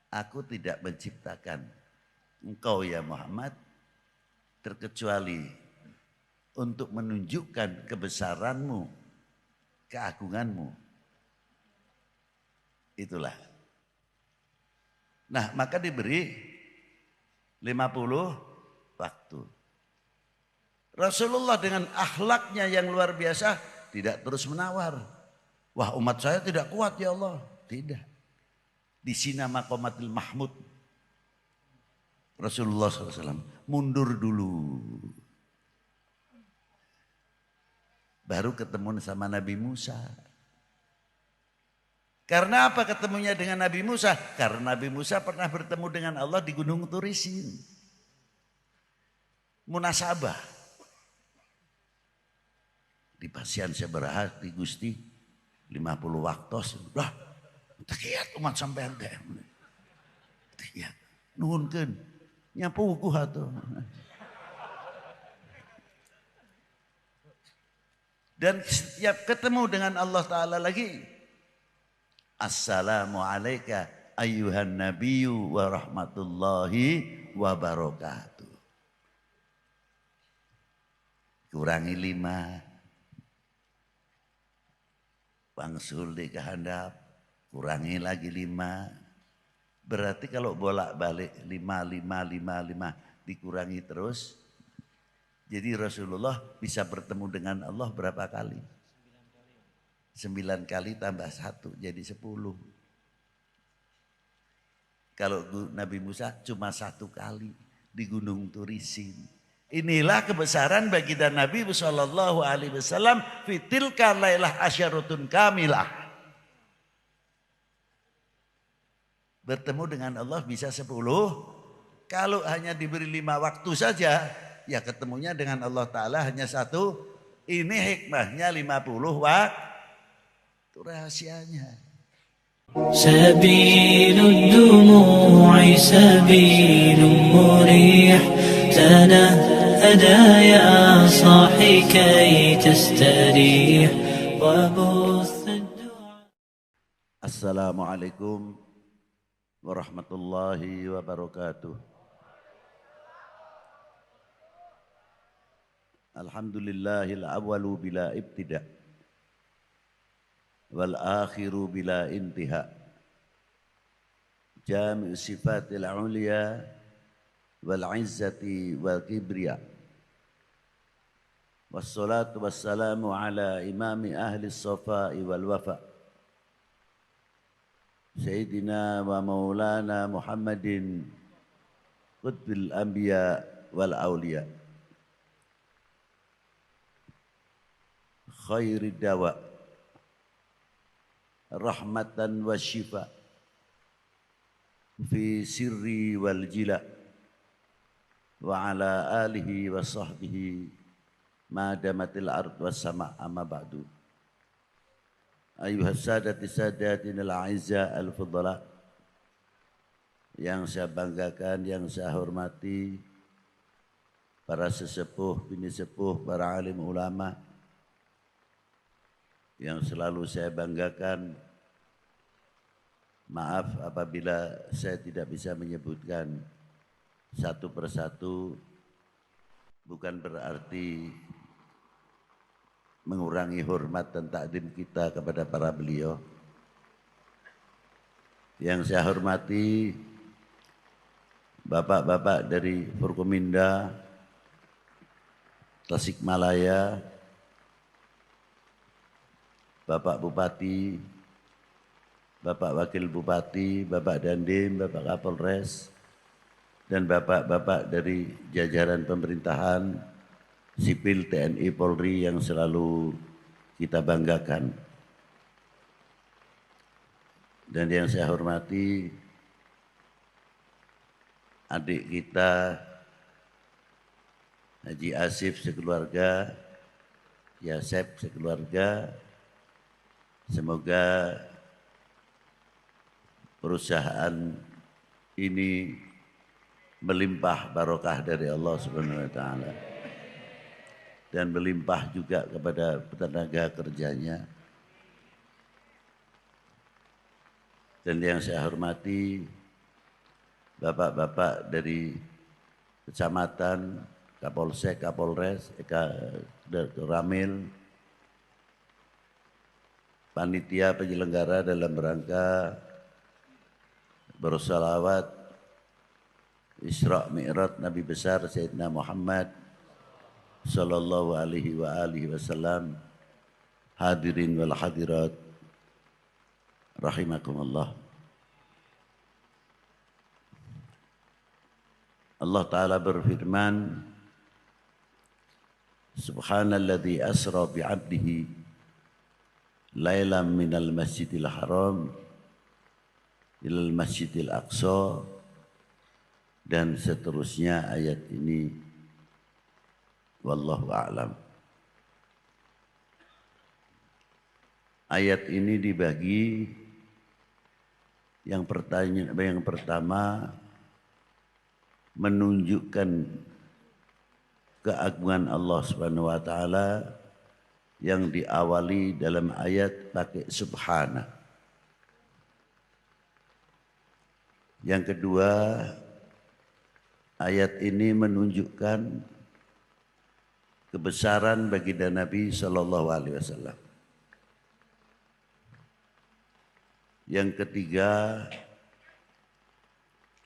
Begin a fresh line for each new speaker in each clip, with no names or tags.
Aku tidak menciptakan engkau ya Muhammad terkecuali untuk menunjukkan kebesaranmu, keagunganmu. Itulah. Nah, maka diberi 50 waktu. Rasulullah dengan akhlaknya yang luar biasa tidak terus menawar. Wah, umat saya tidak kuat ya Allah. Tidak. Di sina maqamatil mahmud. Rasulullah SAW mundur dulu. Baru ketemu sama Nabi Musa. Karena apa ketemunya dengan Nabi Musa? Karena Nabi Musa pernah bertemu dengan Allah di Gunung Turisin. Munasabah. Di Pasian Seberaha di Gusti 50 waktu sudah tekiat umat sampean teh. Tekiat nuhunkeun nyapuguh atuh. Dan setiap ketemu dengan Allah Ta'ala lagi, Assalamu alayka ayyuhan nabiyyu wa rahmatullahi wa barakatuh. Kurangi 5. Bangsul di kehandap, kurangi lagi 5. Berarti kalau bolak-balik 5 dikurangi terus. Jadi Rasulullah bisa bertemu dengan Allah berapa kali? 9 kali tambah 1 jadi 10. Kalau Nabi Musa cuma 1 kali di Gunung Turisin. Inilah kebesaran baginda Nabi sallallahu alaihi wasallam fitilka lailah asyaratun kamilah. Bertemu dengan Allah bisa 10. Kalau hanya diberi 5 waktu saja, ya ketemunya dengan Allah Ta'ala hanya 1. Ini hikmahnya 50 waktu. Itu rahasianya.
سبيل الدموع سبيل مريح تنهدى يا صاحي كي تستريح وبث الدعاء.
Assalamualaikum warahmatullahi wabarakatuh. Alhamdulillahil awwalu bila ibtida' wal akhiru bila intiha. Jami' sifatil ulia wal izzati wal kibriya. Wassalatu wassalamu ala imami ahli safa'i wal wafa. Sayyidina wa maulana Muhammadin qutbil anbiya wal awliya. Khairid dawa rahmatan wa syifa fi sirri wal jila wa ala alihi wa sahbihi ma damatil ard was sama amma ba'du. Ayuhas sadati sadatinal a'izza al fudala, yang saya banggakan, yang saya hormati, para sesepuh, bini sepuh, para alim ulama, yang selalu saya banggakan. Maaf apabila saya tidak bisa menyebutkan satu persatu, bukan berarti mengurangi hormat dan takdim kita kepada para beliau. Yang saya hormati bapak-bapak dari Forkominda, Tasikmalaya, Bapak Bupati, Bapak Wakil Bupati, Bapak Dandim, Bapak Kapolres, dan bapak-bapak dari jajaran pemerintahan, sipil TNI Polri yang selalu kita banggakan. Dan yang saya hormati adik kita Haji Asif sekeluarga, Yasep sekeluarga. Semoga perusahaan ini melimpah barokah dari Allah Subhanahu wa taala dan melimpah juga kepada tenaga kerjanya. Dan yang saya hormati bapak-bapak dari kecamatan, Kapolsek, Kapolres, Ramil, panitia penyelenggara dalam rangka bersolawat Isra Mi'raj Nabi besar Sayyidina Muhammad sallallahu alaihi wa alihi wasallam, hadirin wal hadirat rahimakumullah. Allah Ta'ala berfirman, Subhanalladzi asra bi'abdihi lailam minal masjidil haram ilal masjidil aqsa, dan seterusnya ayat ini. Wallahu a'lam. Ayat ini dibagi yang pertama menunjukkan keagungan Allah Subhanahu wa taala yang diawali dalam ayat pakai subhana. Yang kedua, ayat ini menunjukkan kebesaran baginda Nabi sallallahu alaihi wasallam. Yang ketiga,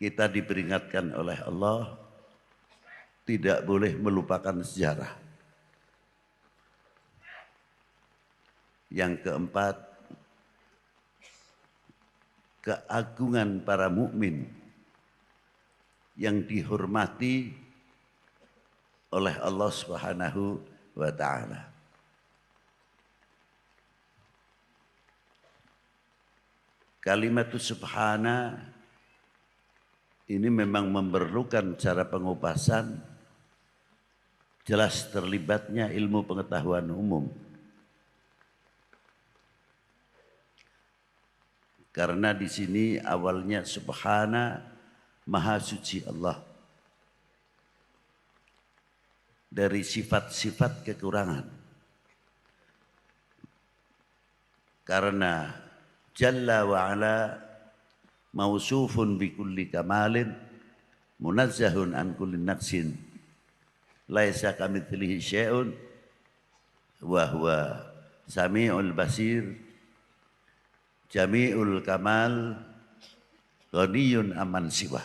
kita diperingatkan oleh Allah tidak boleh melupakan sejarah. Yang keempat, keagungan para mukmin yang dihormati oleh Allah Subhanahu wa taala. Kalimat subhana ini memang memerlukan cara pengupasan, jelas terlibatnya ilmu pengetahuan umum. Karena di sini awalnya subhana, maha suci Allah dari sifat-sifat kekurangan. Karena Jalla wa ala mausufun bi kulli kamalin munazzahun an kulli naqsin laisa kamitslihi syai'un wa huwa samiul basir jami'ul kamal ghaniyun aman siwa.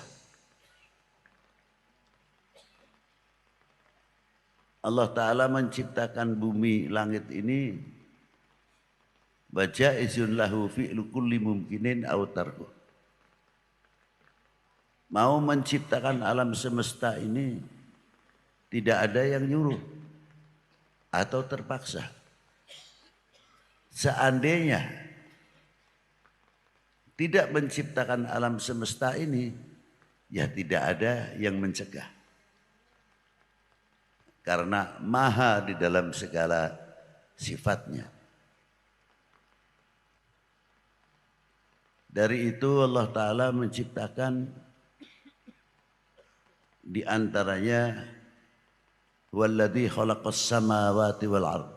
Allah Ta'ala menciptakan bumi langit ini Baja'izun lahu fi'lu kulli mumkinin aw tarku. Mau menciptakan alam semesta ini tidak ada yang nyuruh atau terpaksa. Seandainya tidak menciptakan alam semesta ini, ya tidak ada yang mencegah. Karena maha di dalam segala sifatnya. Dari itu Allah Ta'ala menciptakan di antaranya walladzi khalaqas samawati wal ard,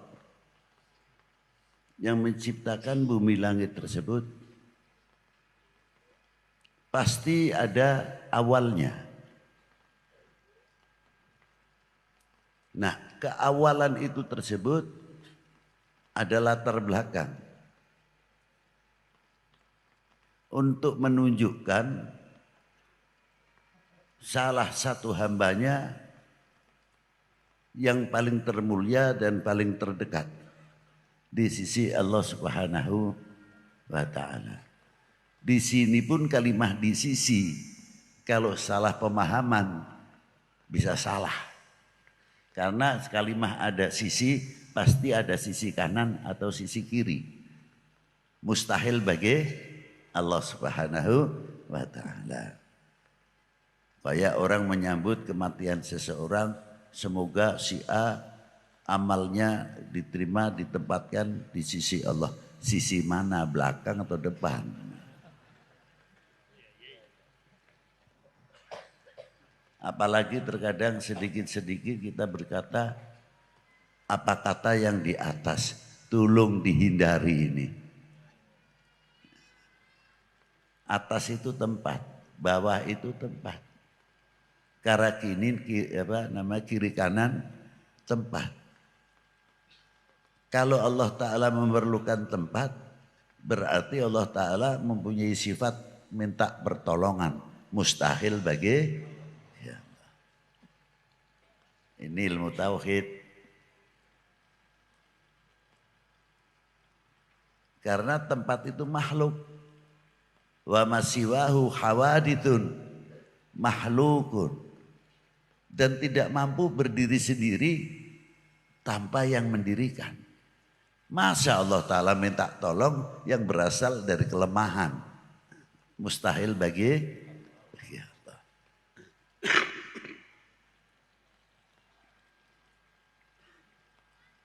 yang menciptakan bumi langit tersebut pasti ada awalnya. Nah, keawalan itu tersebut ada latar belakang untuk menunjukkan salah satu hambanya yang paling termulia dan paling terdekat di sisi Allah Subhanahu wa taala. Di sini pun kalimah di sisi, kalau salah pemahaman bisa salah. Karena kalimah ada sisi, pasti ada sisi kanan atau sisi kiri. Mustahil bagi Allah Subhanahu wa taala. Kayak orang menyambut kematian seseorang, semoga si A amalnya diterima, ditempatkan di sisi Allah. Sisi mana, belakang atau depan? Apalagi terkadang sedikit-sedikit kita berkata, apa kata yang di atas, tolong dihindari ini. Atas itu tempat, bawah itu tempat. Karakinin kiri kanan tempat. Kalau Allah Ta'ala memerlukan tempat, berarti Allah Ta'ala mempunyai sifat minta pertolongan. Mustahil bagi ya Allah. Ini ilmu tauhid. Karena tempat itu makhluk. Wa masiwahu hawadithun makhlukun. Dan tidak mampu berdiri sendiri tanpa yang mendirikan. Masa Allah Ta'ala minta tolong yang berasal dari kelemahan. Mustahil bagi Allah.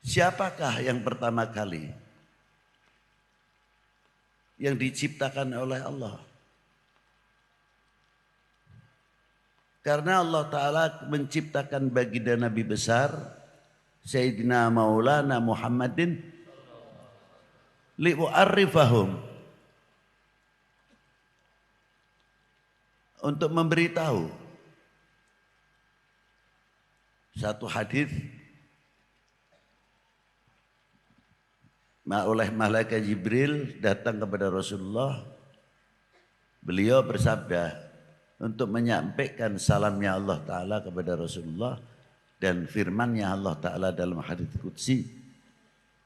Siapakah yang pertama kali yang diciptakan oleh Allah? Karena Allah Ta'ala menciptakan baginda Nabi besar Sayyidina Maulana Muhammadin li'u'arrifahum, untuk memberitahu. Satu hadis oleh malaikat Jibril datang kepada Rasulullah. Beliau bersabda untuk menyampaikan salamnya Allah Ta'ala kepada Rasulullah dan firmannya Allah Ta'ala dalam hadis qudsi,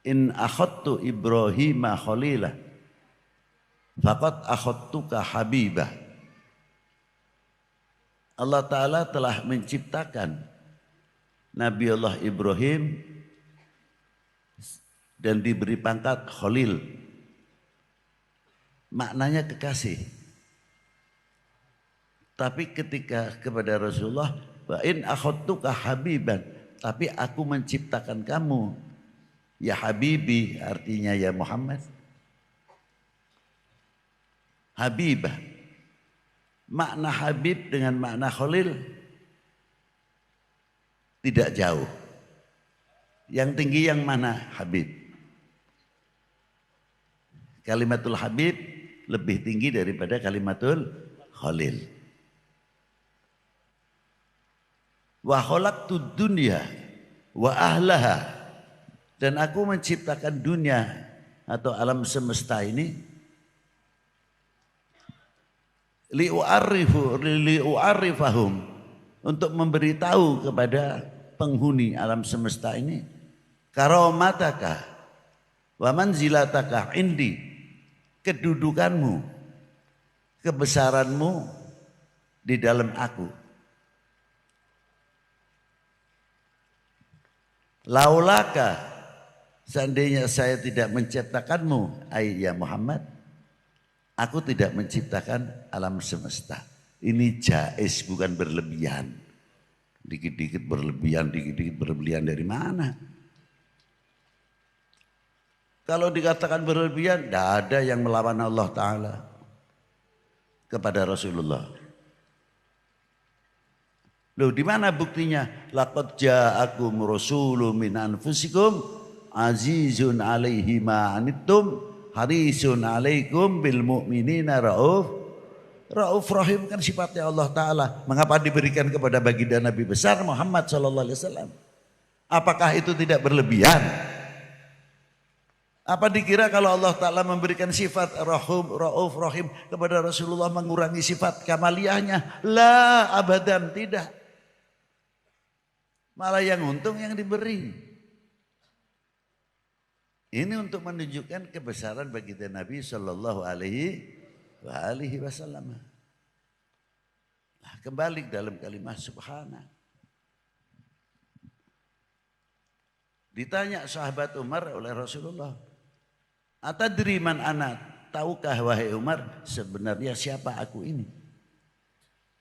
in akhadtu Ibrahima khalilah faqad akhadtuka habibah. Allah Ta'ala telah menciptakan Nabi Allah Ibrahim dan diberi pangkat khalil, maknanya kekasih. Tapi ketika kepada Rasulullah, wa in akhadtuka habiban, tapi aku menciptakan kamu ya habibi, artinya ya Muhammad. Habibah, makna habib dengan makna khalil tidak jauh. Yang tinggi yang mana? Habib. Kalimatul habib lebih tinggi daripada kalimatul khalil. Wa khalaqtud dunya wa ahlaha, dan aku menciptakan dunia atau alam semesta ini li'u'arrifahum, untuk memberitahu kepada penghuni alam semesta ini karamataka wa manzilataka indi, kedudukanmu, kebesaranmu di dalam aku. Laulaka, seandainya saya tidak menciptakanmu, ya Muhammad, aku tidak menciptakan alam semesta. Ini jaiz, bukan berlebihan. Dikit-dikit berlebihan, dikit-dikit berlebihan dari mana? Kalau dikatakan berlebihan, tidak ada yang melawan Allah Ta'ala kepada Rasulullah. Loh, di mana buktinya? Laqad ja'akum rasulun min anfusikum azizun 'alaihi ma 'anittum harisun 'alaikum bil mu'minina rauf rahim, kan sifatnya Allah Ta'ala. Mengapa diberikan kepada baginda Nabi besar Muhammad SAW? Apakah itu tidak berlebihan? Apa dikira kalau Allah Ta'ala memberikan sifat rauf rahim kepada Rasulullah mengurangi sifat kamaliyahnya? La, abadan, tidak. Malah yang untung yang diberi. Ini untuk menunjukkan kebesaran baginda Nabi Shallallahu Alaihi Wasallam. Nah, kembali dalam kalimat subhana. Ditanya sahabat Umar oleh Rasulullah, atadri man ana, tahukah wahai Umar sebenarnya siapa aku ini?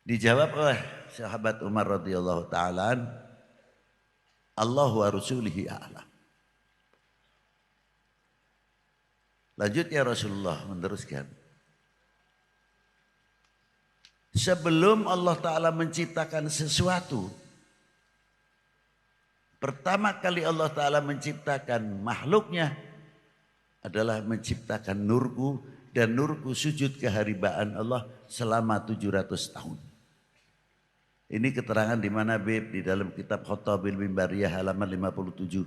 Dijawab oleh sahabat Umar radhiyallahu ta'ala, Allah wa rasulihi a'lam. Lanjutnya Rasulullah meneruskan, sebelum Allah Ta'ala menciptakan sesuatu, pertama kali Allah Ta'ala menciptakan makhluknya adalah menciptakan nurku, dan nurku sujud keharibaan Allah selama 700 tahun. Ini keterangan di mana Bib di dalam kitab Khatabil Mimbariyah halaman 57.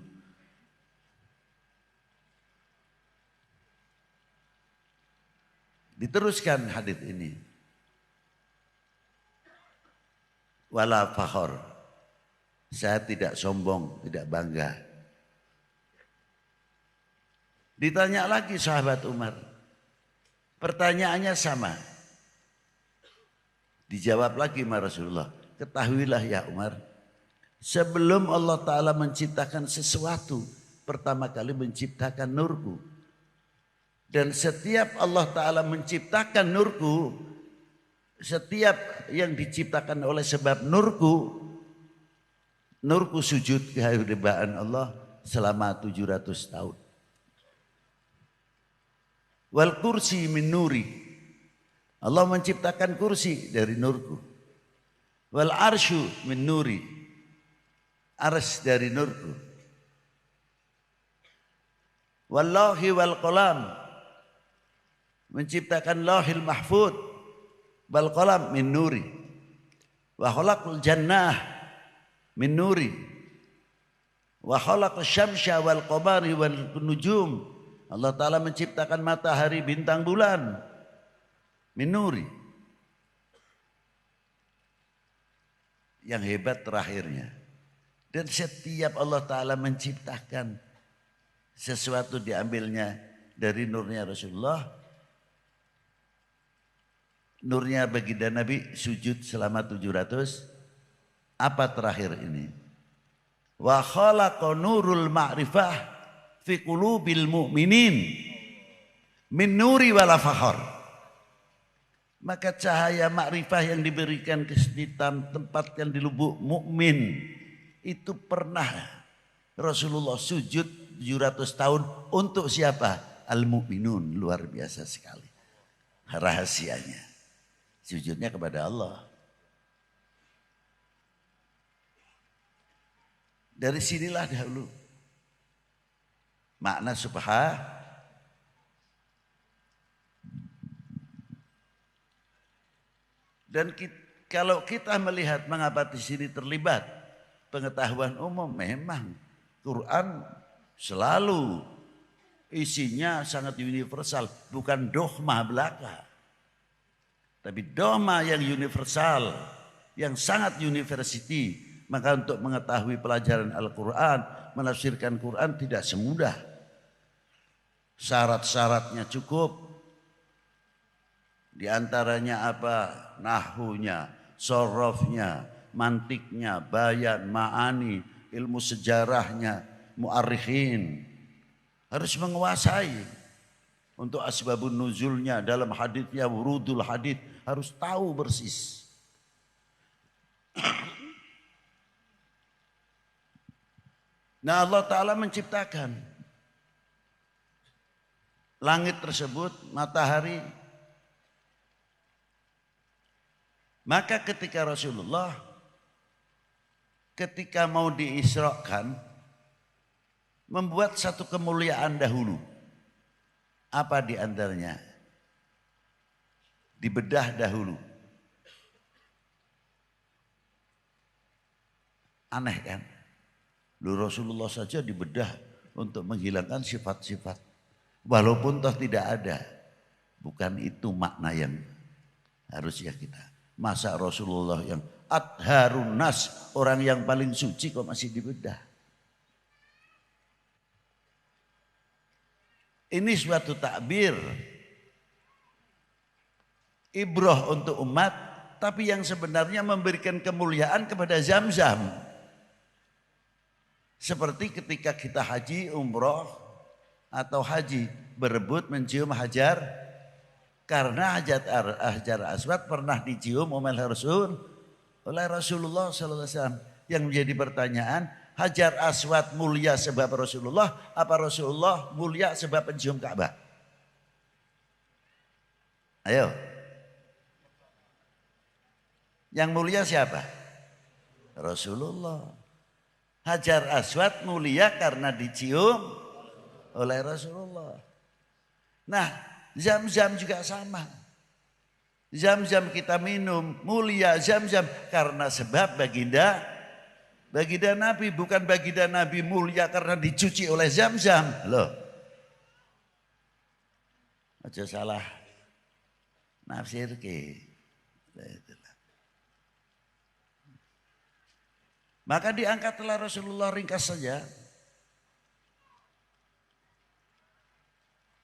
Diteruskan hadis ini. Wala fakhor. Saya tidak sombong, tidak bangga. Ditanya lagi sahabat Umar. Pertanyaannya sama. Dijawab lagi sama Rasulullah. Ketahuilah ya Umar. Sebelum Allah Ta'ala menciptakan sesuatu. Pertama kali menciptakan nurku. Dan setiap Allah Ta'ala menciptakan nurku. Setiap yang diciptakan oleh sebab nurku. Nurku sujud kehadiran Allah selama 700 tahun. Wal kursi min nuri. Allah menciptakan kursi dari nurku. Wal arsyu min nuri. Ars dari nurku. Wallahi wal qalam. Menciptakan lauhil mahfud. Wal qalam min nuri. Wa khalaqul jannah min nuri. Wa khalaqal syamsa wal qamari wal nujum. Allah Ta'ala menciptakan matahari, bintang, bulan. Min nuri. Yang hebat terakhirnya. Dan setiap Allah Ta'ala menciptakan sesuatu diambilnya dari nurnya Rasulullah. Nurnya baginda Nabi sujud selama 700. Apa terakhir ini? Wa khalaqa nurul ma'rifah fi qulubil mu'minin min nuri wala fakhar. Maka cahaya makrifah yang diberikan ke tempatkan di lubuk mukmin itu pernah Rasulullah sujud 700 tahun untuk siapa? Al-mu'minun. Luar biasa sekali rahasianya. Sujudnya kepada Allah. Dari sinilah dahulu makna subhan. Dan kalau kita melihat mengapa di sini terlibat pengetahuan umum, memang Quran selalu isinya sangat universal, bukan dogma belaka. Tapi dogma yang universal, yang sangat university. Maka untuk mengetahui pelajaran Al-Quran, menafsirkan Quran tidak semudah. Syarat-syaratnya cukup. Di antaranya apa? Nahwunya, sorofnya, mantiknya, bayan, ma'ani, ilmu sejarahnya, mu'arikhin. Harus menguasai. Untuk asbabun nuzulnya dalam haditsnya, wurudul hadits, harus tahu persis. Nah Allah Ta'ala menciptakan langit tersebut, matahari. Maka ketika Rasulullah ketika mau diisrakan membuat satu kemuliaan dahulu. Apa di antaranya? Dibedah dahulu. Aneh kan? Lu Rasulullah saja dibedah untuk menghilangkan sifat-sifat. Walaupun toh tidak ada. Bukan itu makna yang harusnya kita. Masa Rasulullah yang atharun nas, orang yang paling suci kok masih dibedah. Ini suatu takbir. Ibrah untuk umat. Tapi yang sebenarnya memberikan kemuliaan kepada Zam-Zam. Seperti ketika kita haji, umroh. Atau haji berebut mencium hajar. Karena hajar aswad pernah dicium oleh Rasulullah SAW. Yang menjadi pertanyaan, hajar aswad mulia sebab Rasulullah, apa Rasulullah mulia sebab pencium Ka'bah? Ayo. Yang mulia siapa? Rasulullah. Hajar aswad mulia karena dicium oleh Rasulullah. Nah, Zam-Zam juga sama. Zam-zam kita minum, mulia zam-zam karena sebab baginda Nabi, bukan baginda Nabi mulia karena dicuci oleh zam-zam. Loh. Aja salah nafsir ke. Maka diangkatlah Rasulullah, ringkas saja.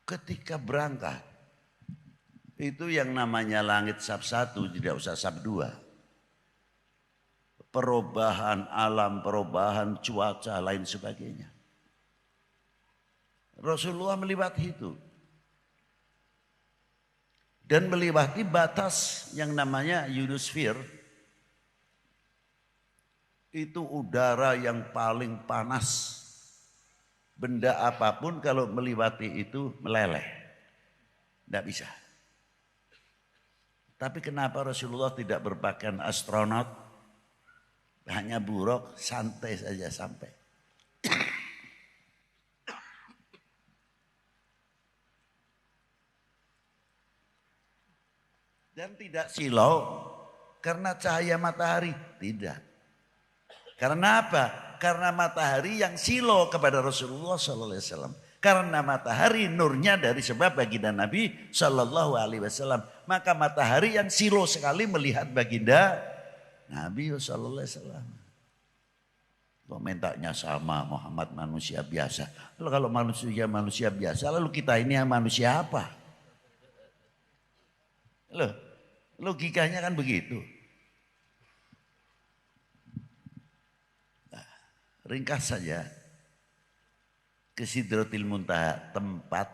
Ketika berangkat, itu yang namanya langit sab 1, tidak usah sab 2. Perubahan alam, perubahan cuaca, lain sebagainya. Rasulullah melewati itu. Dan melewati batas yang namanya ionosfer. Itu udara yang paling panas. Benda apapun kalau melewati itu meleleh. Tidak bisa. Tapi kenapa Rasulullah tidak berpakaian astronot? Hanya buruk, santai saja sampai. Dan tidak silau karena cahaya matahari. Tidak. Karena apa? Karena matahari yang silau kepada Rasulullah SAW. Karena matahari nurnya dari sebab baginda Nabi SAW. Maka matahari yang silau sekali melihat baginda Nabi SAW. Kok mintanya sama Muhammad manusia biasa. Lalu kalau manusia biasa, lalu kita ini manusia apa? Loh, logikanya kan begitu. Nah, ringkas saja. Ke Sidratil Muntaha, tempat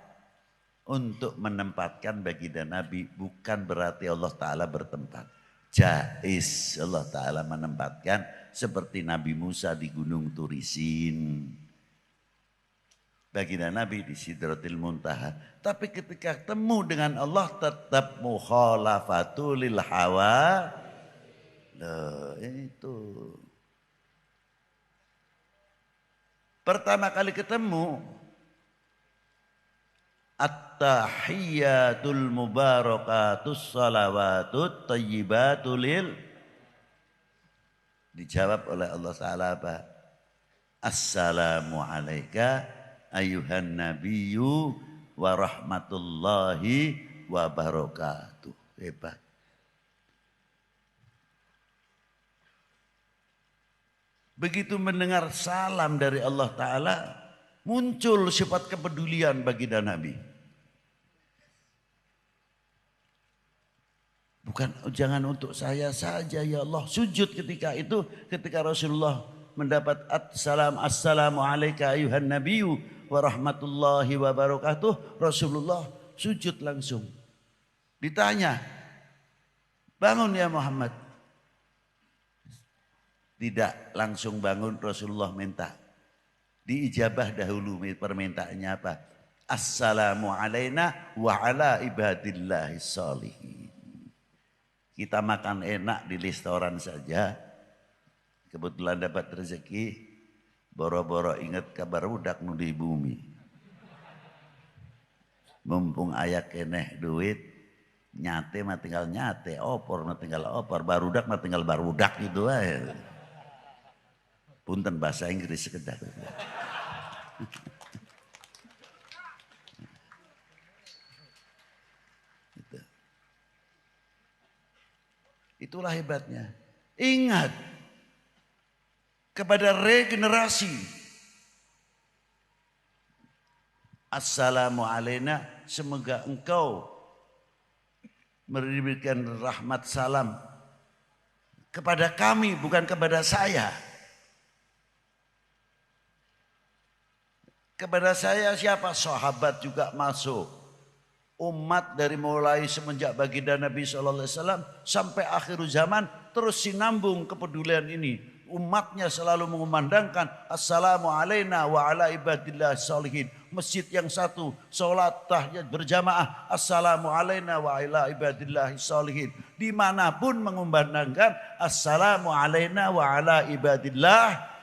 untuk menempatkan baginda Nabi, bukan berarti Allah Ta'ala bertempat. Jais Allah Ta'ala menempatkan seperti Nabi Musa di Gunung Turisin. Baginda Nabi di Sidratil Muntaha. Tapi ketika temu dengan Allah tetap mukhalafatul lil hawa. Loh, itu. Pertama kali ketemu, at-tahiyyatul mubarakatus salawatut tayyibatul lil. Dijawab oleh Allah Ta'ala apa? Assalamu alayka ayuhan nabiyyu wa rahmatullahi wa barakatuh. Hebat. Begitu mendengar salam dari Allah Ta'ala, muncul sifat kepedulian baginda Nabi. Bukan, jangan untuk saya saja ya Allah. Sujud ketika itu, ketika Rasulullah mendapat assalamu alayka ayuhan nabiyyu wa rahmatullahi wa barakatuh. Rasulullah sujud langsung. Ditanya, bangun ya Muhammad. Tidak langsung bangun, Rasulullah minta. Diijabah dahulu permintaannya apa? Assalamu alayna wa ala ibadillahi sholihin. Kita makan enak di restoran saja. Kebetulan dapat rezeki. Boro-boro ingat kabar budak nu di bumi. Mumpung ayak keneh duit. Nyate mah tinggal nyate. Opor mah tinggal opor. Barudak mah tinggal barudak gitu aja. Punten bahasa Inggris sekedar. Itulah hebatnya. Ingat kepada regenerasi. Assalamu alayna, semoga engkau memberikan rahmat salam kepada kami, bukan kepada saya. Kepada saya siapa? Sahabat juga masuk. Umat dari mulai semenjak baginda Nabi SAW sampai akhir zaman terus sinambung kepedulian ini. Umatnya selalu mengumandangkan assalamu alayna wa ala ibadillah sholihin. Masjid yang satu, sholat tahiyat berjamaah, assalamu alayna wa ala ibadillah sholihin. Dimanapun mengumandangkan assalamu alayna wa ala ibadillah.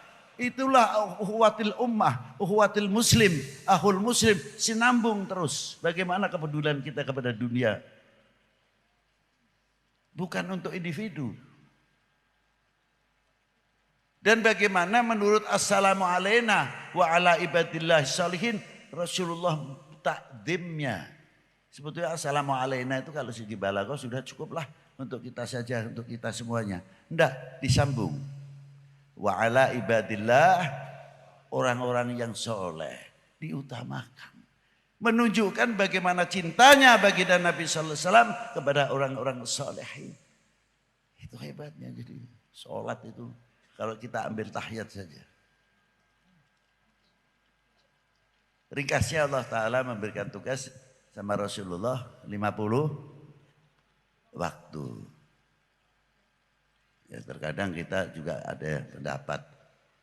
Itulah uhuwatil ummah, uhuwatil muslim, ahul muslim, sinambung terus. Bagaimana kepedulian kita kepada dunia. bukan untuk individu. Dan bagaimana menurut assalamu alaina wa ala ibadillah sholihin, Rasulullah takdimnya. Sebetulnya assalamu alaina itu kalau segi balaghah sudah cukuplah untuk kita saja, untuk kita semuanya. Enggak, disambung. Wa ala ibadillah, orang-orang yang soleh diutamakan. Menunjukkan bagaimana cintanya baginda Nabi sallallahu alaihi wasallam kepada orang-orang solehin. Itu hebatnya. Jadi sholat itu kalau kita ambil tahiyat saja. Ringkasnya Allah Ta'ala memberikan tugas sama Rasulullah 50 waktu. Ya, terkadang kita juga ada pendapat,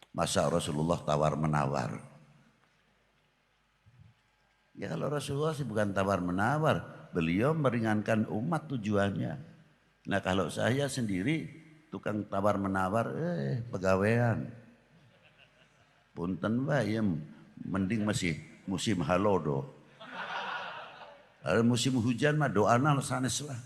masa Rasulullah tawar-menawar. Ya kalau Rasulullah sih bukan tawar-menawar, beliau meringankan umat tujuannya. Nah kalau saya sendiri tukang tawar-menawar, pegawaian. Punten wae, mending masih musim halodo. Kalau musim hujan mah doana sanes lah.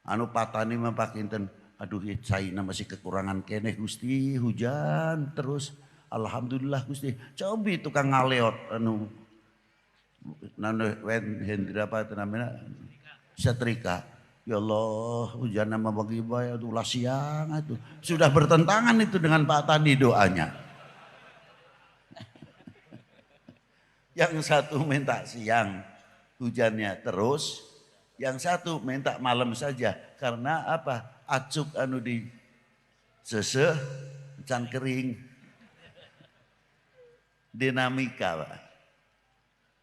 Anu patani mah pakinten, aduh caina masih kekurangan keneh Gusti, hujan terus. Alhamdulillah Gusti. Cobi tukang ngaleot anu hendra apa itu namanya? Setrika. Ya Allah, hujan nama bagi bayar itu lah siang itu. Sudah bertentangan itu dengan Pak Tani doanya. Yang satu minta siang hujannya terus, yang satu minta malam saja. Karena apa? Acuk anu di seseh, can kering. Dinamika, Pak.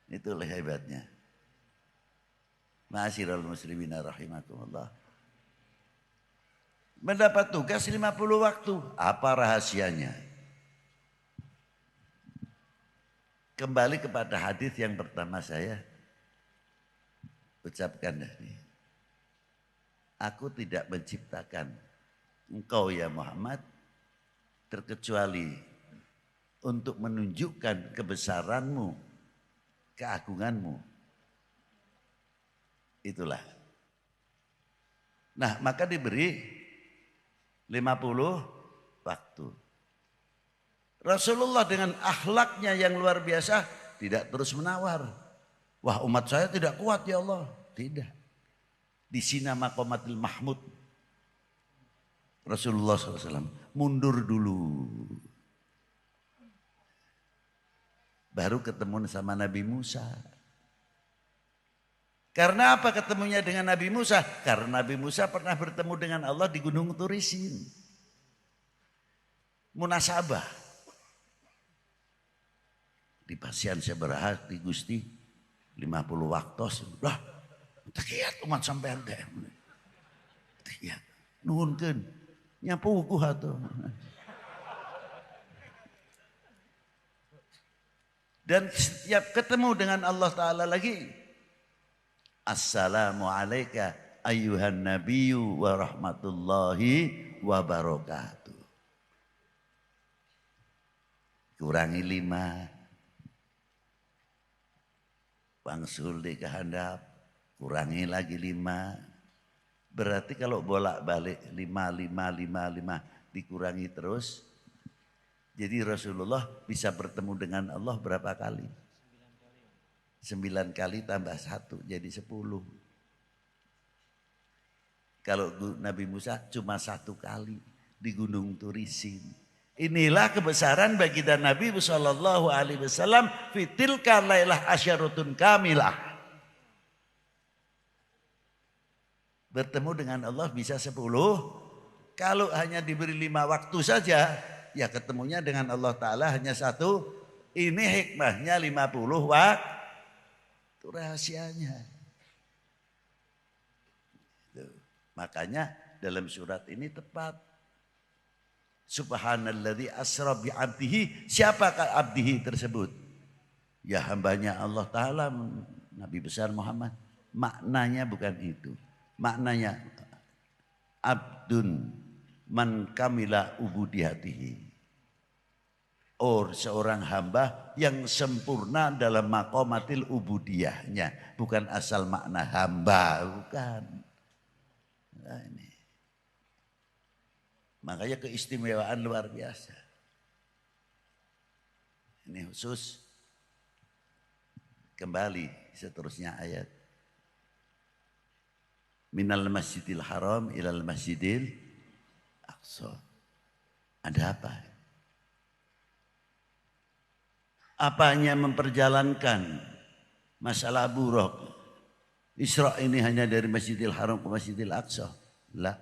Itulah hebatnya. Ma'asyiral muslimin rahimakumullah. Mendapat tugas 50 waktu. Apa rahasianya? Kembali kepada hadis yang pertama saya ucapkan ini. Aku tidak menciptakan engkau ya Muhammad terkecuali untuk menunjukkan kebesaranmu, keagunganmu. Itulah. Nah, maka diberi 50 waktu. Rasulullah dengan akhlaknya yang luar biasa tidak terus menawar. Wah, umat saya tidak kuat ya Allah. Tidak. Di sina maqamatil mahmud. Rasulullah SAW mundur dulu. Baru ketemu sama Nabi Musa. Karena apa ketemunya dengan Nabi Musa? Karena Nabi Musa pernah bertemu dengan Allah di Gunung Turisin. Munasabah. Di pasian seberaha di Gusti 50 waktu. Lah, tekiat umat sampean teh. Tekiat. Nuhunkeun. Nyapukuh atuh. Dan setiap ketemu dengan Allah Ta'ala lagi, Assalamu alayka ayyuhan nabiyyu wa rahmatullahi wa barakatuh. Kurangi 5. Wangsul di kehandap. Kurangi lagi 5. Berarti kalau bolak-balik 5 dikurangi terus. Jadi Rasulullah bisa bertemu dengan Allah berapa kali? 9 kali tambah 1 jadi 10. Kalau Nabi Musa cuma 1 kali di Gunung Turisin. Inilah kebesaran baginda Nabi sallallahu alaihi wasallam fitilka lailah asyaratun kamilah. Bertemu dengan Allah bisa 10. Kalau hanya diberi 5 waktu saja, ya ketemunya dengan Allah Ta'ala hanya 1. Ini hikmahnya 50 waktu. Itu rahasianya. Makanya dalam surat ini tepat. Subhanalladzi asra bi 'abdihi. Siapakah abdihi tersebut? Ya hambanya Allah Ta'ala, Nabi besar Muhammad. Maknanya bukan itu. Maknanya abdun man kamila ubudiyatihi. Seorang hamba yang sempurna dalam maqamatil ubudiyahnya. Bukan asal makna hamba, bukan. Nah, ini. Makanya keistimewaan luar biasa. Ini khusus kembali seterusnya ayat. Minal masjidil haram ilal masjidil aqsa. Ada apa? Apanya memperjalankan masalah buruk Isra ini hanya dari Masjidil Haram ke Masjidil Aqsa? Lah,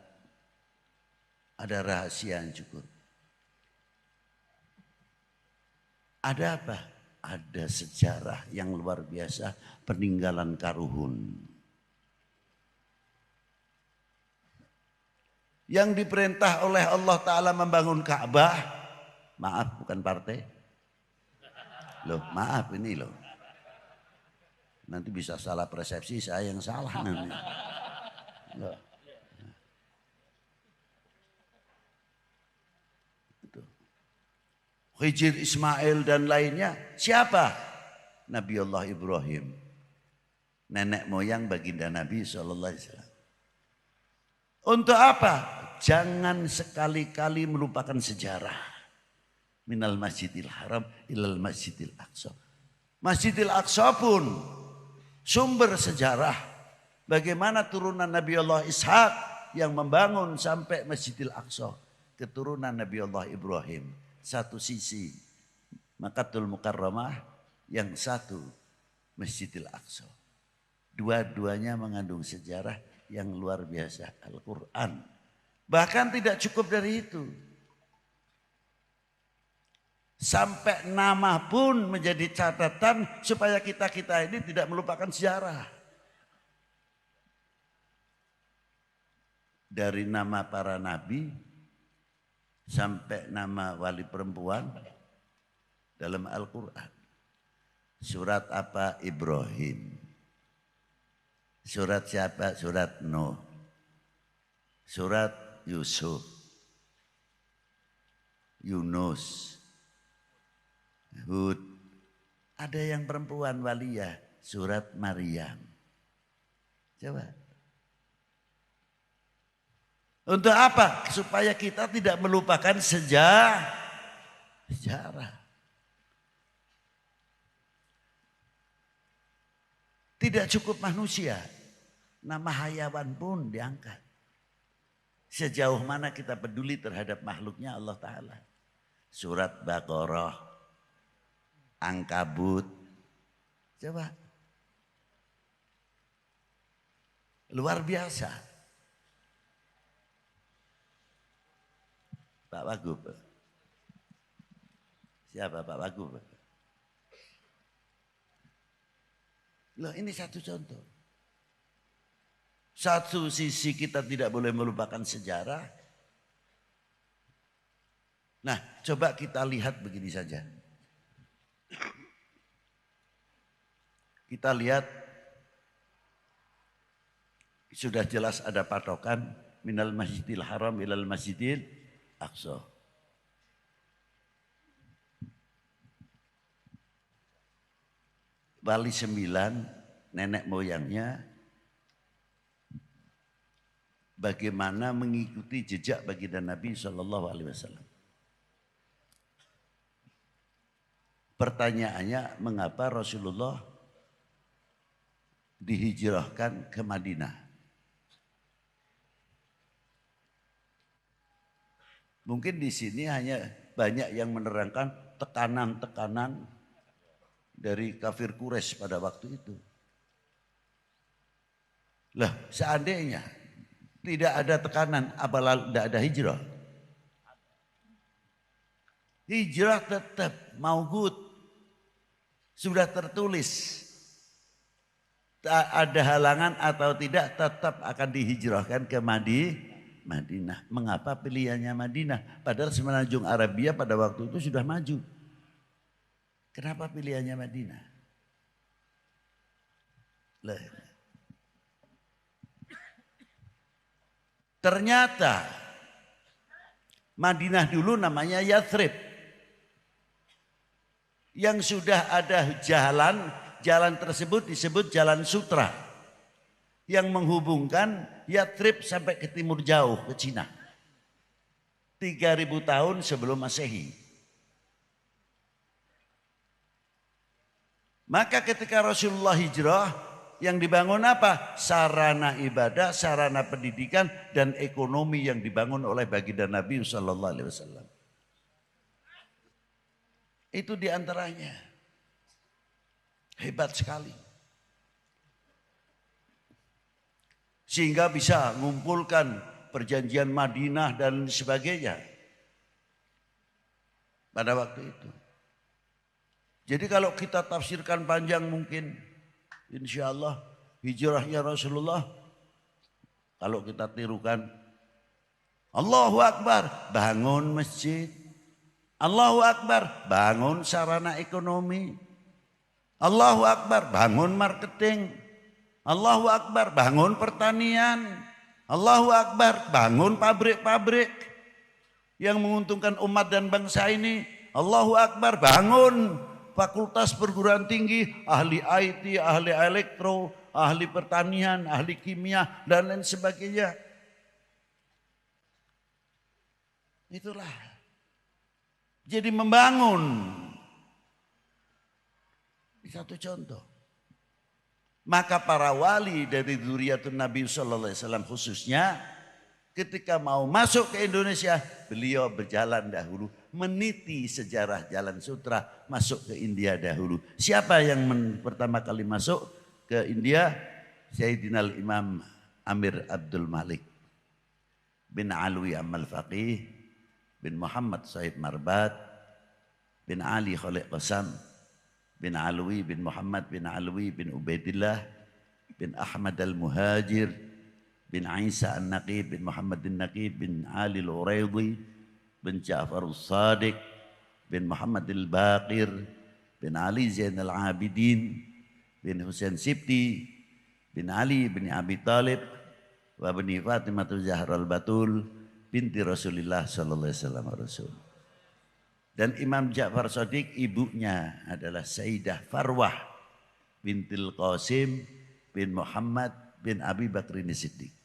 ada rahasia yang cukup. Ada apa? Ada sejarah yang luar biasa peninggalan Karuhun. Yang diperintah oleh Allah Ta'ala membangun Ka'bah. Maaf, bukan partai. Loh, maaf ini loh. Nanti bisa salah persepsi, saya yang salah nanti. Loh. Hijir, Ismail dan lainnya. Siapa? Nabi Allah Ibrahim. Nenek moyang baginda Nabi SAW. Untuk apa? Jangan sekali-kali melupakan sejarah. Minal masjidil haram ilal masjidil aqsa. Masjidil Aqsa pun sumber sejarah. Bagaimana turunan Nabi Allah Ishak yang membangun sampai Masjidil Aqsa. Keturunan Nabi Allah Ibrahim. Satu sisi Makkatul Mukarramah, yang satu Masjidil Aqsa. Dua-duanya mengandung sejarah yang luar biasa. Al-Quran. Bahkan tidak cukup dari itu. Sampai nama pun menjadi catatan supaya kita-kita ini tidak melupakan sejarah. Dari nama para nabi sampai nama wali perempuan dalam Al-Quran. Surat apa? Ibrahim. Surat siapa? Surat Nuh. Surat Yusuf. Yunus. Hud. Ada yang perempuan waliyah. Surat Maryam. Coba. Untuk apa? Supaya kita tidak melupakan sejarah. Tidak cukup manusia. Nama hayawan pun diangkat. Sejauh mana kita peduli terhadap makhluknya Allah Ta'ala. Surat Baqarah. Ankabut. Coba. Luar biasa. Pak Wagub. Siapa Pak Wagub? Loh, ini satu contoh. Satu sisi kita tidak boleh melupakan sejarah. Nah, coba kita lihat begini saja. Kita lihat sudah jelas ada patokan minal masjidil haram ilal masjidil aqsa. Wali 9 nenek moyangnya bagaimana mengikuti jejak baginda Nabi SAW. Pertanyaannya, mengapa Rasulullah dihijrahkan ke Madinah? Mungkin di sini hanya banyak yang menerangkan tekanan-tekanan dari kafir Quraisy pada waktu itu. Lah, seandainya tidak ada tekanan, apalagi tidak ada hijrah. Hijrah tetap mauqut. Sudah tertulis. Tak ada halangan atau tidak, tetap akan dihijrahkan ke Madinah. Mengapa pilihannya Madinah? Padahal semenanjung Arabia pada waktu itu sudah maju. Kenapa pilihannya Madinah? Ternyata Madinah dulu namanya Yathrib. Yang sudah ada jalan tersebut disebut Jalan Sutra. yang menghubungkan Yathrib sampai ke timur jauh ke Cina. 3000 tahun sebelum Masehi. Maka ketika Rasulullah hijrah, yang dibangun apa? Sarana ibadah, sarana pendidikan, dan ekonomi yang dibangun oleh baginda Nabi Sallallahu Alaihi Wasallam. Itu diantaranya. Hebat sekali. Sehingga bisa mengumpulkan perjanjian Madinah dan sebagainya pada waktu itu. Jadi kalau kita tafsirkan panjang mungkin insya Allah hijrahnya Rasulullah, kalau kita tirukan, Allahu Akbar, bangun masjid. Allahu Akbar, bangun sarana ekonomi. Allahu Akbar, bangun marketing. Allahu Akbar, bangun pertanian. Allahu Akbar, bangun pabrik-pabrik yang menguntungkan umat dan bangsa ini. Allahu Akbar, bangun fakultas perguruan tinggi, ahli IT, ahli elektro, ahli pertanian, ahli kimia, dan lain sebagainya. Itulah. Jadi membangun. Satu contoh. Maka para wali dari dzurriyyatun Nabi sallallahu alaihi wasallam khususnya ketika mau masuk ke Indonesia, beliau berjalan dahulu meniti sejarah Jalan Sutra masuk ke India dahulu. Siapa yang pertama kali masuk ke India? Sayyidina Imam Amir Abdul Malik bin Alwi Amal Faqih bin Muhammad Sahib Marbat bin Ali Khaliq Qasam bin Alwi bin Muhammad bin Alwi bin Ubaidillah bin Ahmad al-Muhajir bin Isa an-Naqib bin Muhammad al-Naqib bin Ali al-Uraidi bin Ja'far al-Sadiq bin Muhammad al-Baqir bin Ali Zain al-Abidin bin Husain Sibti bin Ali bin Abi Talib wa bin Fatimah Zahra al-Batul binti Rasulullah sallallahu alaihi wasallam Rasul. Dan Imam Ja'far Shadiq ibunya adalah Sayyidah Farwah bintil Qasim bin Muhammad bin Abi Bakrin Siddiq.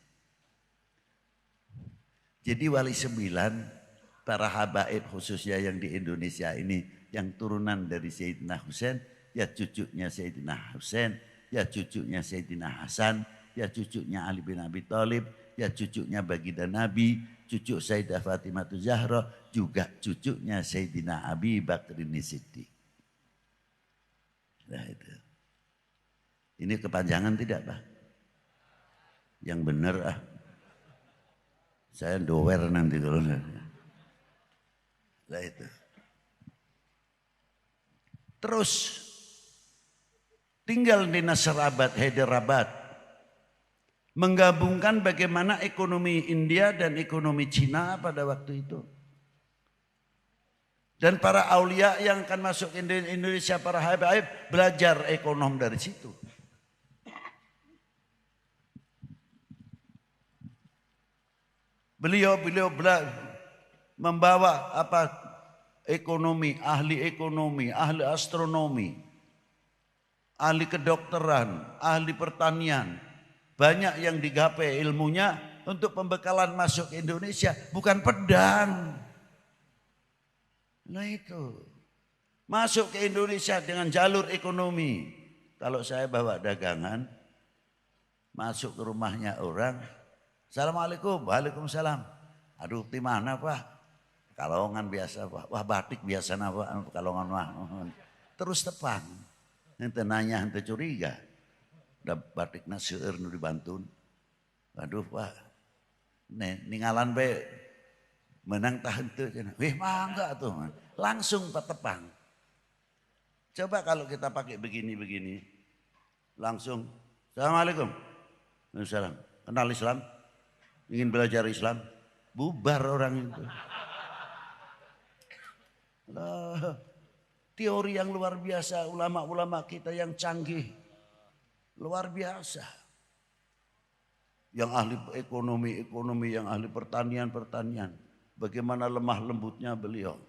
Jadi wali 9 para habaib khususnya yang di Indonesia ini yang turunan dari Sayyidina Husain, ya cucunya Sayyidina Husain, ya cucunya Sayyidina Hasan, ya cucunya Ali bin Abi Thalib, ya cucunya baginda Nabi, cucu Sayyidah Fatimah Zahra, juga cucunya Sayyidina Abi Bakrin Siddiq. Nah itu. Ini kepanjangan tidak Pak? Yang benar ah. Saya dower nanti kalau nah itu. Terus tinggal di Nasrabat, Hyderabad. Menggabungkan bagaimana ekonomi India dan ekonomi Cina pada waktu itu. Dan para aulia yang akan masuk ke Indonesia, para habaib belajar ekonom dari situ. Beliau membawa ekonomi, ahli astronomi, ahli kedokteran, ahli pertanian. Banyak yang digapai ilmunya untuk pembekalan masuk ke Indonesia, bukan pedang. Nah itu, masuk ke Indonesia dengan jalur ekonomi. Kalau saya bawa dagangan, masuk ke rumahnya orang, Assalamualaikum, waalaikumsalam. Aduh, di mana Pak? Kalongan biasa Pak. Wah batik biasa Pak, kalongan mah. Terus tepang. Ente nanya, ente curiga. Da batikna seueur nu dibantun. Aduh Pak. Ningalan be menang tah henteu cenah. Wih mangga tuh. Langsung patepang. Coba kalau kita pakai begini-begini. Langsung Assalamualaikum. Waalaikumsalam. Kenal Islam? Ingin belajar Islam? Bubar orang itu. Lah, teori yang luar biasa ulama-ulama kita yang canggih. Luar biasa. Yang ahli ekonomi, yang ahli pertanian. Bagaimana lemah lembutnya beliau.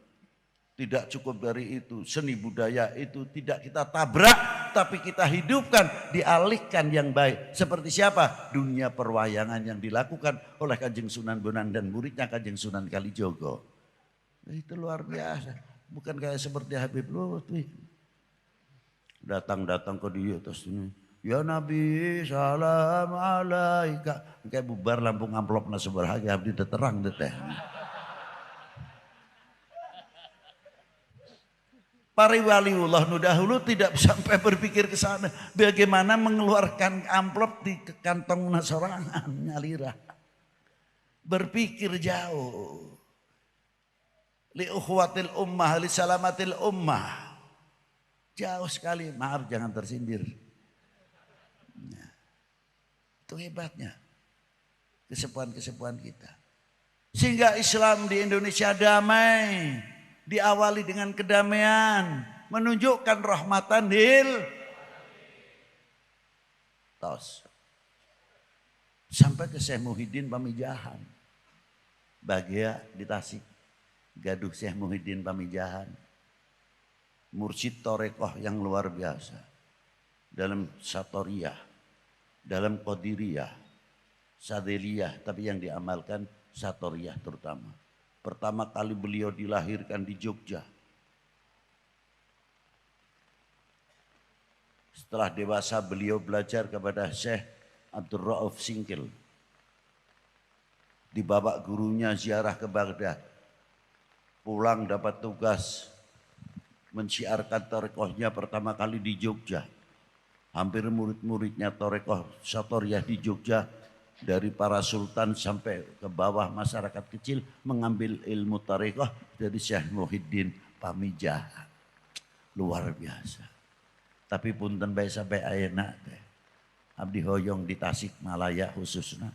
Tidak cukup dari itu, seni budaya itu tidak kita tabrak, tapi kita hidupkan, dialihkan yang baik. Seperti siapa? Dunia perwayangan yang dilakukan oleh Kanjeng Sunan Bonang dan muridnya Kanjeng Sunan Kalijogo. Itu luar biasa. Bukan kayak seperti Habib Lutfi. Datang-datang ke dia terus ini. Ya Nabi salam alaika. Kayak bubar lampu amplop na seberhaga. Abdi terang teh. Para waliullah nu dahulu tidak sampai berpikir ke sana. Bagaimana mengeluarkan amplop di kantong sorangan nyalira. Berpikir jauh. Li ukhwatil ummah, li salamatil ummah. Jauh sekali, maaf jangan tersindir. Nah, itu hebatnya. Kesepuan-kesepuan kita. Sehingga Islam di Indonesia damai. Diawali dengan kedamaian, menunjukkan rahmatan lil tos. Sampai ke Syekh Muhyiddin Pamijahan. Bagia di Tasik. Gaduh Syekh Muhyiddin Pamijahan. Mursyid Torekoh yang luar biasa. Dalam Satoriyah, dalam Qadiriyah, Sadeliyah, tapi yang diamalkan Satoriyah terutama. Pertama kali beliau dilahirkan di Jogja. Setelah dewasa beliau belajar kepada Syekh Abdul Rauf Singkil. Dibawa gurunya ziarah ke Baghdad. Pulang dapat tugas menciarkan tarekohnya pertama kali di Jogja. Hampir murid-muridnya tarekoh Satoriyah di Jogja. Dari para sultan sampai ke bawah masyarakat kecil mengambil ilmu tarekoh dari Syekh Muhyiddin Pamijahan. Luar biasa. Tapi punten bae sampai ayeuna teh. Abdi hoyong di Tasikmalaya khususnya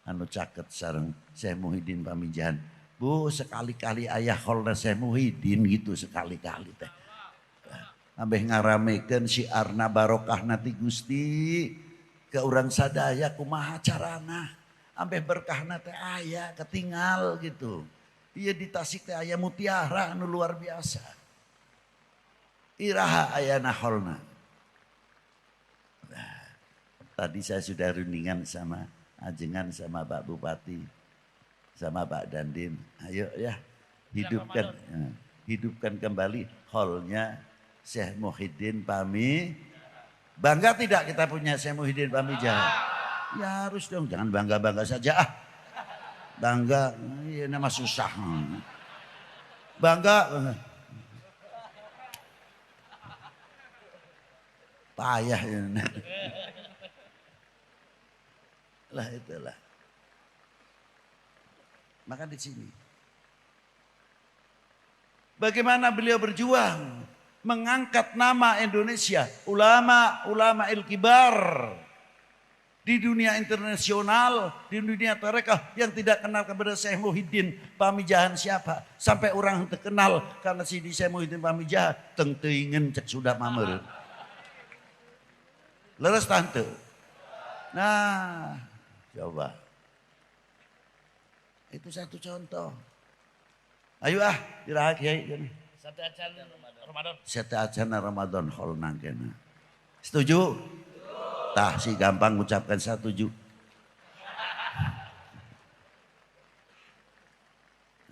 anu caket sareng Syekh Muhyiddin Pamijahan. Bu sekali-kali ayah holna Syekh Muhyiddin gitu sekali-kali teh. Ambeh ngaramekeun syiarna barokahna ti Gusti. Ke urang sadaya kumaha carana ambeh berkahna teh aya ketinggal gitu. Ieu di Tasik teh aya mutiara anu luar biasa. Iraha ayana holna. Nah, tadi saya sudah rundingan sama ajengan sama Pak Bupati sama Pak Dandim. Ayo ya hidupkan kembali holnya Syekh Muhyiddin Pami. Bangga tidak kita punya Syekh Muhyiddin Pamijahan? Ya harus dong, jangan bangga-bangga saja. Bangga, ini nama susah. Bangga. Payah ini. Lah itulah. Maka di sini. Bagaimana beliau berjuang? Mengangkat nama Indonesia, ulama il-kibar di dunia internasional, di dunia tarekah yang tidak kenal kepada Syekh Muhyiddin Pamijahan siapa. Sampai orang terkenal karena si Syekh Muhyiddin Pamijahan teng-tengen cek sudah mamer. Leres tante. Nah, coba. Itu satu contoh. Ayo dirahat kiai gini.
Satu acan Ramadan.
Satu acan Ramadan hol nangkena. Setuju? Tah si gampang mengucapkan setuju.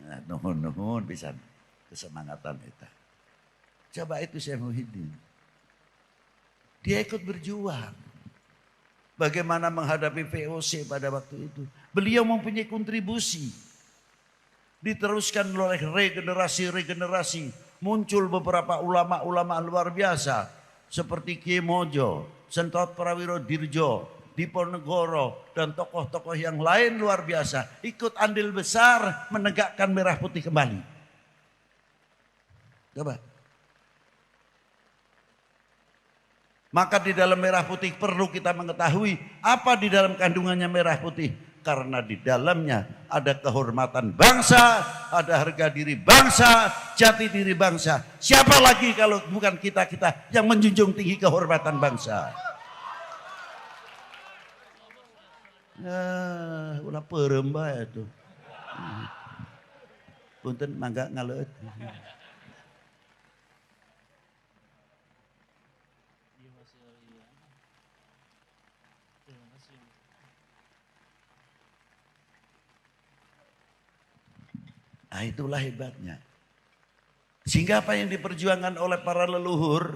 Nah, nuhun bisa kesemangatan itu. Coba itu Syekh Muhyiddin. Dia ikut berjuang. Bagaimana menghadapi VOC pada waktu itu. Beliau mempunyai kontribusi. Diteruskan oleh regenerasi. Muncul beberapa ulama-ulama luar biasa. Seperti Kiai Mojo, Sentot Prawiro Dirjo, Diponegoro, dan tokoh-tokoh yang lain luar biasa. Ikut andil besar menegakkan merah putih kembali. Coba. Maka di dalam merah putih perlu kita mengetahui apa di dalam kandungannya merah putih. Karena di dalamnya ada kehormatan bangsa, ada harga diri bangsa, jati diri bangsa. Siapa lagi kalau bukan kita-kita yang menjunjung tinggi kehormatan bangsa. Ulah perem bae tuh. Punten mangga ngaleut. Nah, itulah hebatnya. Sehingga apa yang diperjuangkan oleh para leluhur,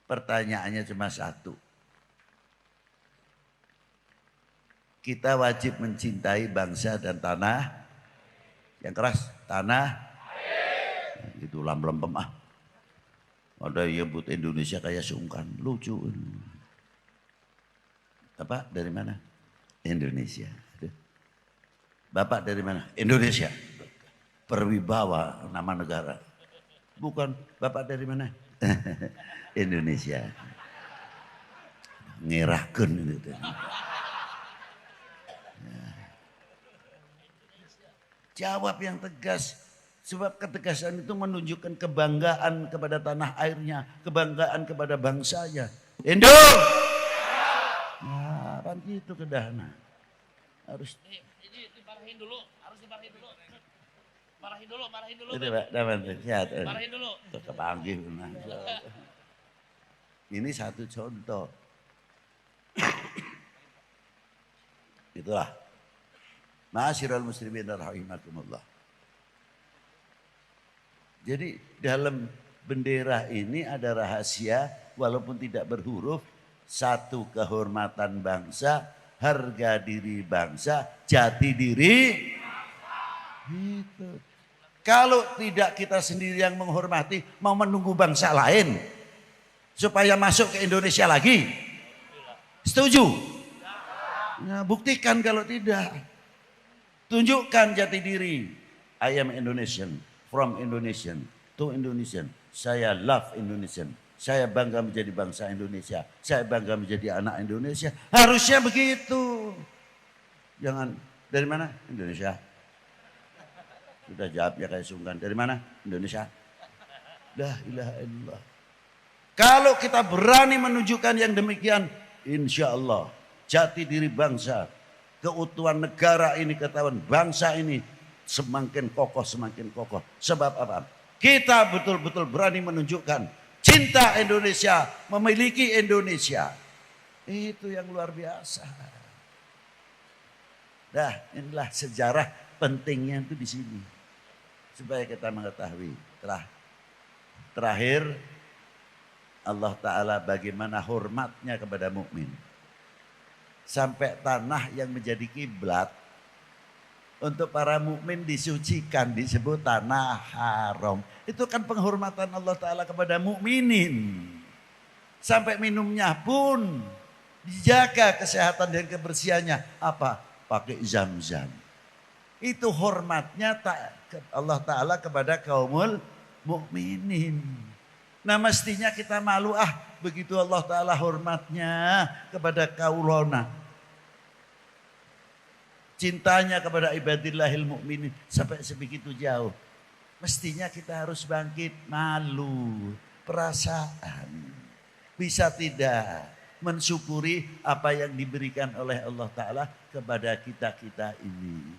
pertanyaannya cuma satu. Kita wajib mencintai bangsa dan tanah. Yang keras, tanah. Itu lempem ah. Ada yang buat Indonesia kayak sungkan, lucu. Bapak dari mana? Indonesia. Bapak dari mana? Indonesia. Perwibawa nama negara. Bukan, Bapak dari mana? Indonesia. Ngerahkan gitu. Jawab yang tegas. Sebab ketegasan itu menunjukkan kebanggaan kepada tanah airnya. Kebanggaan kepada bangsanya. Indo! Nah, kan gitu kedahana. Harus.
Dimarahin dulu, harus dimarahin dulu. Marahin dulu.
Itu Pak, dapat sehat.
Marahin dulu.
Kepanggih. Ini satu contoh. Itulah. Ma'asyiral muslimin rahimakumullah. Jadi dalam bendera ini ada rahasia walaupun tidak berhuruf. Satu, kehormatan bangsa, harga diri bangsa, jati diri. Gitu. Kalau tidak kita sendiri yang menghormati, mau menunggu bangsa lain supaya masuk ke Indonesia lagi. Setuju? Nah, buktikan kalau tidak. Tunjukkan jati diri. I am Indonesian, from Indonesian, to Indonesian. Saya love Indonesian. Saya bangga menjadi bangsa Indonesia. Saya bangga menjadi anak Indonesia. Harusnya begitu. Jangan, dari mana? Indonesia. Sudah jawab ya kayak sungkan. Dari mana? Indonesia. La ilaha illallah. Kalau kita berani menunjukkan yang demikian, insya Allah jati diri bangsa, keutuhan negara ini, ketahuan bangsa ini semakin kokoh, semakin kokoh. Sebab apa? Kita betul-betul berani menunjukkan cinta Indonesia, memiliki Indonesia. Itu yang luar biasa. Nah, inilah sejarah pentingnya itu di sini. Supaya kita mengetahui. Terakhir, Allah Ta'ala bagaimana hormatnya kepada mukmin. Sampai tanah yang menjadi kiblat untuk para mukmin disucikan, disebut tanah haram. Itu kan penghormatan Allah Ta'ala kepada mukminin. Sampai minumnya pun dijaga kesehatan dan kebersihannya. Apa? Pakai zam-zam. Itu hormatnya Allah Ta'ala kepada kaumul mukminin. Nah mestinya kita malu begitu Allah Ta'ala hormatnya kepada kaulona. Cintanya kepada ibadillahil mukminin sampai sebegitu jauh. Mestinya kita harus bangkit malu, perasaan. Bisa tidak mensyukuri apa yang diberikan oleh Allah Ta'ala kepada kita-kita ini.